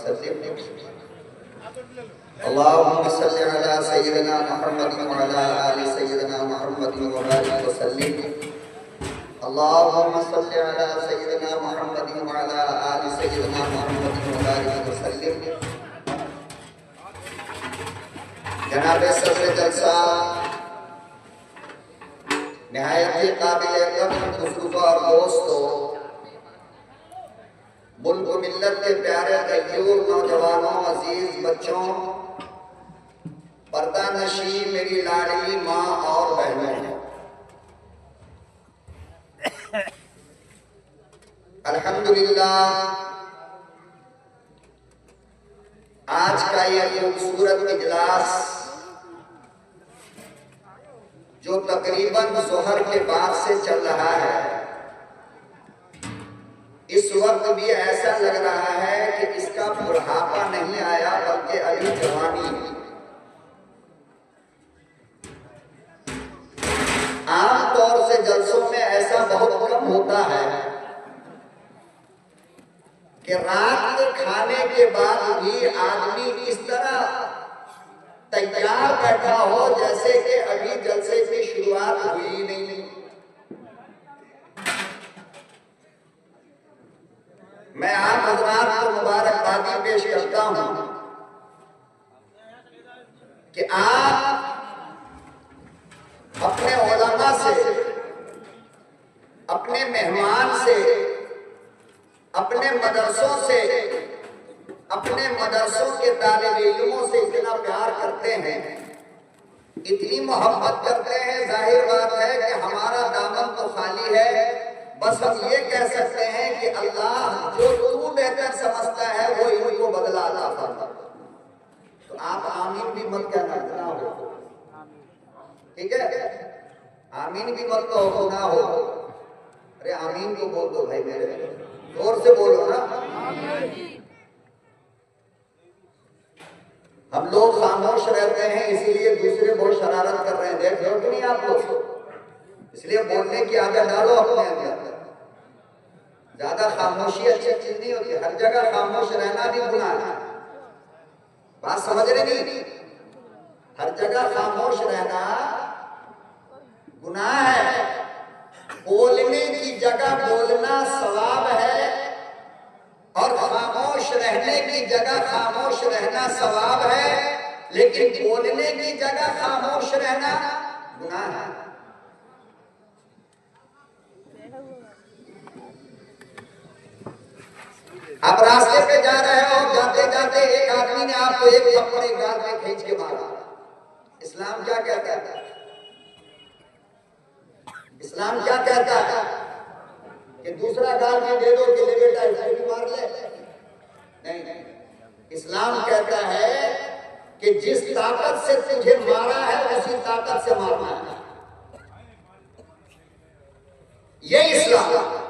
वसल्लिम। अल्लाहुम्मा सल्लि अला सय्यिदिना मुहम्मद व अला आलि सय्यिदिना मुहम्मद व बारिक वसल्लिम। अल्लाहुम्मा सल्लि अला सय्यिदिना मुहम्मद व अला आलि सय्यिदिना मुहम्मद व बारिक वसल्लिम। जनाब सदर जलसा, निहायत काबिल कदर बुजुर्ग और दोस्तों, मुल्क मिल्लत के प्यारे गयूर नौजवानों, अजीज बच्चों, पर्दा नशी मेरी लाडली माँ और बहनों, अल्हम्दुलिल्लाह आज का यह खूबसूरत इजलास जो तकरीबन ज़ोहर के बाद से चल रहा है, इस वक्त भी ऐसा लग रहा है कि इसका बुढ़ापा नहीं आया बल्कि अभी जवानी है। आमतौर से जलसों में ऐसा बहुत कम होता है कि रात के खाने के बाद भी आदमी इस तरह तैयार बैठा हो जैसे कि अभी जलसे की शुरुआत हुई नहीं। मैं आप हजरात को मुबारकबादी पेश करता हूं कि आप अपने उलमा से, अपने मेहमान से, अपने मदरसों से, अपने मदरसों के तालिब इल्मों से इतना प्यार करते हैं, इतनी मोहब्बत करते हैं। जाहिर बात है कि हमारा दामन तो खाली है, बस हम ये कह सकते हैं कि अल्लाह जो तू बेहतर समझता है वो इनको बदला अता फरमा। तो आप आमीन भी मत कहना, ना हो, ठीक है? आमीन भी मत कहो, ना हो। अरे आमीन तो बोल दो भाई, मेरे जोर से बोलो ना। हम लोग खामोश रहते हैं इसीलिए दूसरे बहुत शरारत कर रहे हैं, देख रहे हो कि नहीं आप लोग? इसलिए बोलने की आदत डालो अपने अंदर। ज्यादा खामोशी अच्छी चीज नहीं होती, हर जगह खामोश रहना भी गुनाह है। बात समझ रहे नहीं? हर जगह खामोश रहना गुनाह है। बोलने की जगह बोलना सवाब है और खामोश रहने की जगह खामोश रहना सवाब है, लेकिन बोलने की जगह खामोश रहना गुनाह है। आप रास्ते पे जा रहे हो, जाते जाते एक आदमी ने आपको एक थप्पड़ गाल में खींच के मारा। इस्लाम क्या कहता है? इस्लाम क्या कहता है कि दूसरा गाल में दे दो कि ले बेटा इसे भी मार ले? नहीं, इस्लाम कहता है कि जिस ताकत से तुझे मारा है उसी ताकत से मारना है। ये इस्लाम।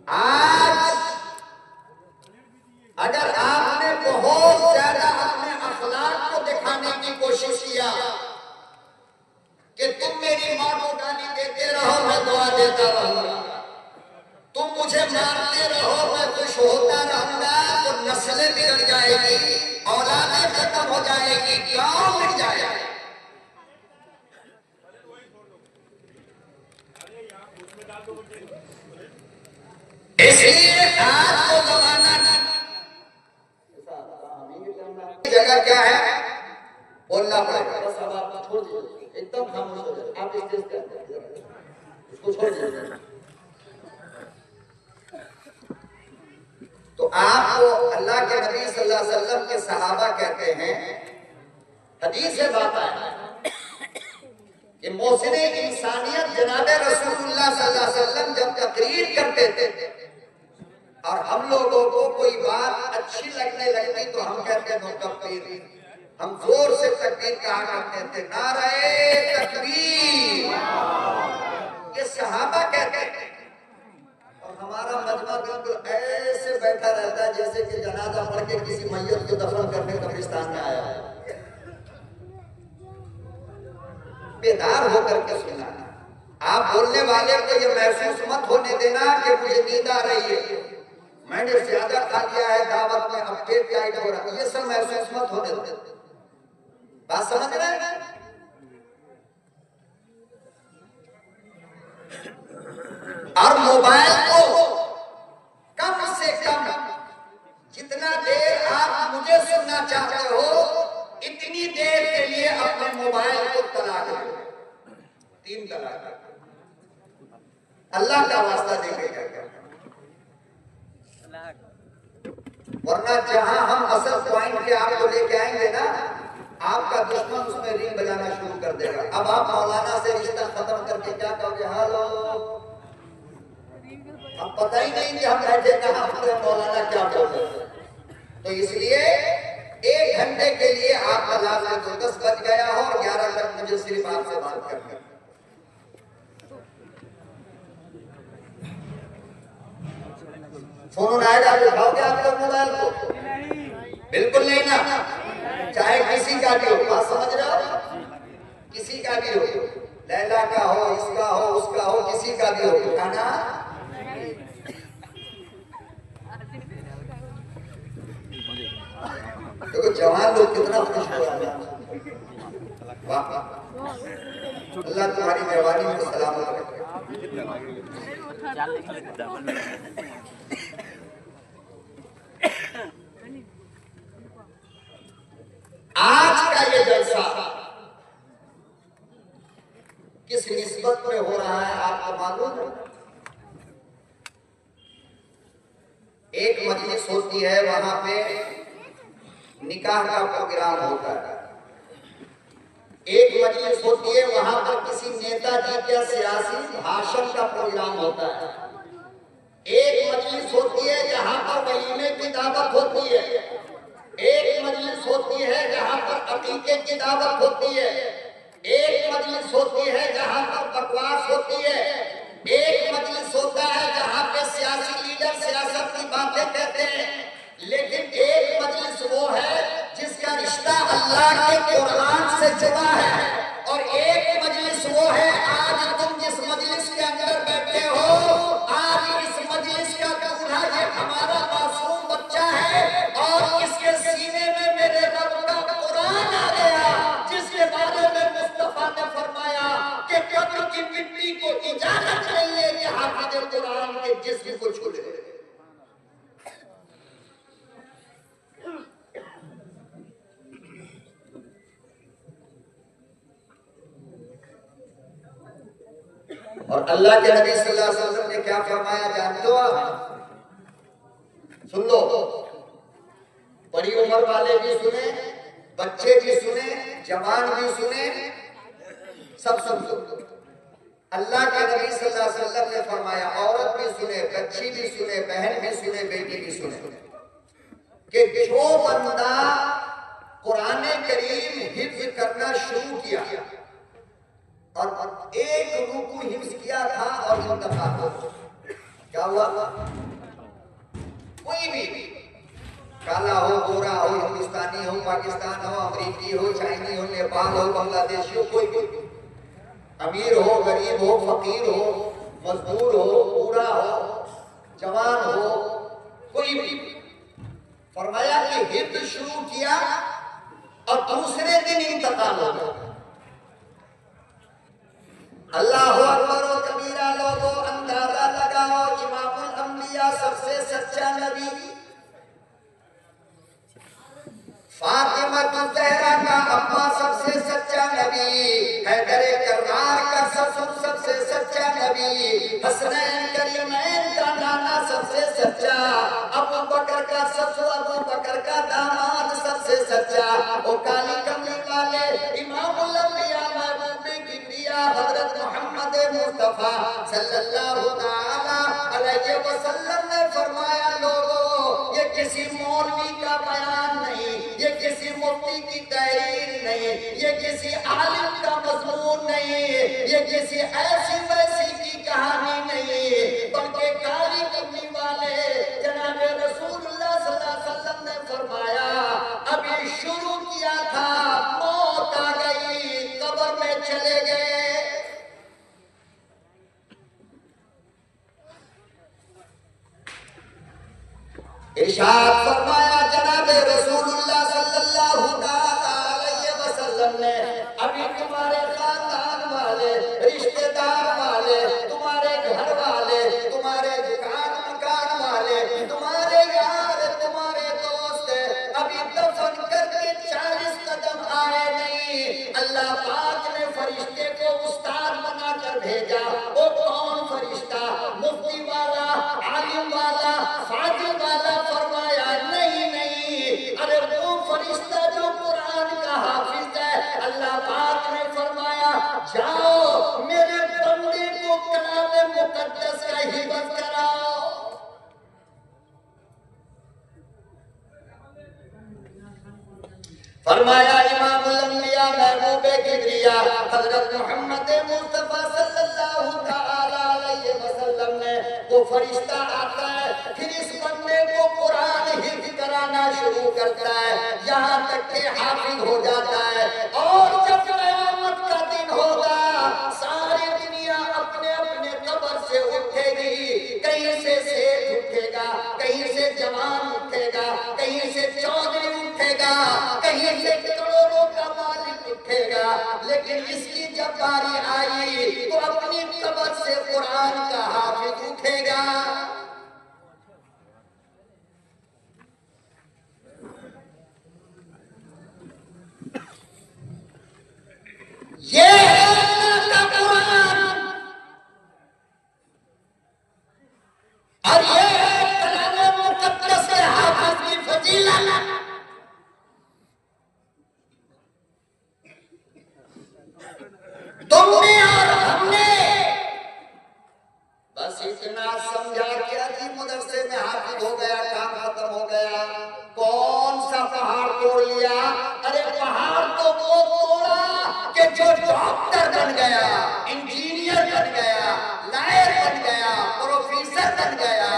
आज अगर आपने बहुत ज्यादा अपने अखलाक को दिखाने की कोशिश किया कि तुम मेरी मां को गाली देते रहो, मैं दुआ देता रहूंगा, तुम मुझे मारते रहो, मैं खुश होता रहूंगा, तो नस्लें बिगड़ जाएगी, औलादें खत्म हो जाएगी, गांव मिट जाएगा। इसलिए आज को जमाना जगह क्या है, बोलना पड़ेगा। बस अब आप छोड़ दीजिए, एकदम खामोश हो जाए। आप स्टेज पे इसको छोड़ दीजिए। तो आपको अल्लाह के नबी सल्लल्लाहु अलैहि वसल्लम के सहाबा कहते हैं, हदीस से बात है कि मौसने इंसानियत जनाबे रसूलुल्लाह सल्लल्लाहु अलैहि वसल्लम जब तकरीर करते थे और हम लोगों को कोई बात अच्छी लगने लगती तो हम कहते हैं तकबीर। हम जोर से तकबीर कहा करते थे, नारे तकबीर। ये सहाबा कहते थे। और हमारा मजमा बिल्कुल ऐसे बैठा रहता है जैसे कि जनाजा पढ़ के किसी मैयत को दफन करने कब्रिस्तान में आया है। बेदार होकर के सुना। आप बोलने वाले को ये महसूस मत होने देना कि मुझे नींद आ रही है। मैंने ज्यादा खा लिया है दावत में, अब पेट टाइट हो रहा है, ये सब महसूस मत होने दो। बात समझ रहे हैं? और मोबाइल को कम से कम जितना देर आप मुझे सुनना चाहते हो इतनी देर के लिए अपने मोबाइल को तलाक दो। 3 तलाक अल्लाह का वास्ता देके क्या, वरना जहां हम असल पॉइंट के आपको लेके आएंगे ना, आपका दुश्मन उसमें रिंग बजाना शुरू कर देगा। अब आप मौलाना से रिश्ता खत्म करके क्या कहोगे? हेलो, अब पता ही नहीं कि हम बैठे कहां पर, मौलाना क्या बोल रहे हैं। तो इसलिए 1 घंटे के लिए आप लगा ले तो 10 बज गया हो और 11 तक मुझे सिर्फ आपसे बात करनी। फोन आएगा तो उठाओगे आप लोग मोबाइल को? बिल्कुल नहीं ना, चाहे किसी का भी हो। बात समझ रहे हो? किसी का भी हो, लैला का हो, इसका हो, उसका हो, किसी का भी हो, उठाना। देखो जवान लोग कितना खुश हो रहा है। वाह, अल्लाह तुम्हारी मेहरबानी में सलामत रखे। आज का ये जलसा किस निस्बत में हो रहा है आपको मालूम है? एक मजलिस होती है, वहां पे निकाह का प्रोग्राम होता है। एक मजलिस होती है, वहां पर किसी नेताजी का सियासी भाषण का प्रोग्राम होता है। एक मजलिस होती है जहां पर वलीमे की दावत होती है। एक मजलिस होती है जहां पर अकीके की दावत होती है। एक मजलिस होती है जहां पर बकवास होती है। एक मजलिस होता है जहां पे सियासी लीडर सियासत की बातें कहते हैं। लेकिन एक मजलिस वो है जिसका रिश्ता अल्लाह के कुरान से जुड़ा है। और एक मजलिस वो है, आज तुम जिस मजलिस के अंदर बैठे हो, आज इस मजलिस का दूल्हा ये हमारा मासूम बच्चा है और इसके सीने में मेरे रब का कुरान आ गया, जिसके बारे में मुस्तफा ने फरमाया कि कब्र की मिट्टी को इजाजत नहीं है कि हाफिज कुरान के जिस्म को छू ले। और अल्लाह के नबी सल्लल्लाहु अलैहि वसल्लम ने क्या फरमाया जानते हो आप? सुन लो, बड़ी उम्र वाले भी सुने, बच्चे भी सुने, जवान भी सुने, सब सुन लो। अल्लाह के नबी सल्लल्लाहु अलैहि वसल्लम ने फरमाया, औरत भी सुने, बच्ची भी सुने, बहन भी सुने, बेटी भी सुने, कि जो बंदा कुरान करीम हिफ्ज करना शुरू किया और एक रुकू हिफ्ज किया था और इंतकाल हो, क्या हुआ? कोई भी काला हो, गोरा हो, हिंदुस्तानी हो, पाकिस्तान हो, अमेरिकी हो, चाइनी हो, नेपाल हो, बांग्लादेशी हो, कोई भी, अमीर हो, गरीब हो, फकीर हो, मजदूर हो, बूढ़ा हो, जवान हो, कोई भी, फरमाया कि हिफ्ज शुरू किया और दूसरे दिन इंतकाल हो गया। अल्लाह अकबर और कबीरा लोगों, अंदाजा लगाओ, इमामुल अंबिया सबसे सच्चा नबी, फातिमा ज़हरा का अम्मा सबसे सच्चा नबी, हैदर कर्रार का ससुर सबसे सच्चा नबी, हसनैन करीमैन का नाना सबसे सच्चा, अबू बकर का ससुर, अबू बकर का दामाद सबसे सच्चा, ओ काली कमली वाले इमामुल अंबिया महबूबे किबरिया हजरत मोहम्मद मुस्तफा सल्लल्लाहु ताला अलैहि वसल्लम ने फरमाया, लोगों ये किसी मौलवी का बयान नहीं, ये किसी मुफ्ती की तहरीर नहीं, ये किसी आलिम का मजमून नहीं, ये किसी ऐसी वैसी की कहानी नहीं, बल्कि काली कमली वाले जनाब रसूलुल्लाह सल्लल्लाहु अलैहि वसल्लम ने फरमाया, अभी शुरू किया था, मौत आ गई, कब्र में चले गए। इरशाद फरमाया जनाबे रसूलुल्लाह सल्लल्लाहु अलैहि वसल्लम ने, अभी तुम्हारे खानदान वाले, रिश्तेदार वाले, तुम्हारे घर वाले, तुम्हारे दुकान मकान वाले, तुम्हारे यार, तुम्हारे दोस्त अभी दफन करके 40 कदम आए नहीं, अल्लाह पाक ने फरिश्ते को उस्ताद बनाकर भेजा। वो कौन फरिश्ता? मुफ्ती वाला, आलिम वाला, फाजिल वाला? फरमाया नहीं नहीं, अरे वो फरिश्ता जो कुरान का हाफिज है। अल्लाह पाक ने फरमाया जाओ मेरे बंदे को कलाम मुकद्दस का हिफ्ज़ कराओ। फरमाया इमामुल अंबिया महबूबे किबरिया हजरत मोहम्मद मुस्तफा सल्लल्लाहु तआला अलैहि वसल्लम ने, वो फरिश्ता आता है, फिर इस बंदे को कुरान हिफ्ज़ कराना शुरू करता है, यहाँ तक के हाफिज हो जाता है। और जब क़यामत का दिन होगा, सारी दुनिया अपने अपने कब्र से उठेगी, कहीं से सेठ उठेगा, कहीं से जवान उठेगा, कहीं से चौधरी उठेगा, कहीं से करोड़ों का मालिक उठेगा। लेकिन इसकी जब बारी आई तो अपनी कब्र से कुरान का हाफिज उठेगा। ये है अल्लाह का कुरान और ये है कलाम मुकद्दस के हाफिज की फजीलत। तुमने और हमने बस इतना समझा क्या जी मदरसे में हाफिज हो गया, काम खत्म हो गया। कौन सा पहाड़ तोड़ लिया? अरे पहाड़ तो वो तोड़ा कि जो डॉक्टर बन गया, इंजीनियर बन गया, लॉयर बन गया, प्रोफेसर बन गया,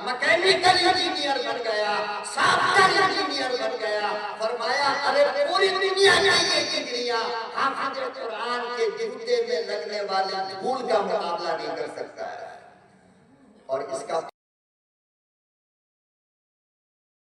मैकेनिकल इंजीनियर बन गया, सॉफ्टवेयर इंजीनियर बन गया। फरमाया अरे पूरी दुनिया में ये डिग्रियां हाफिज कुरान के जूते में लगने वाले धूल का मुकाबला नहीं कर सकता है। और इसका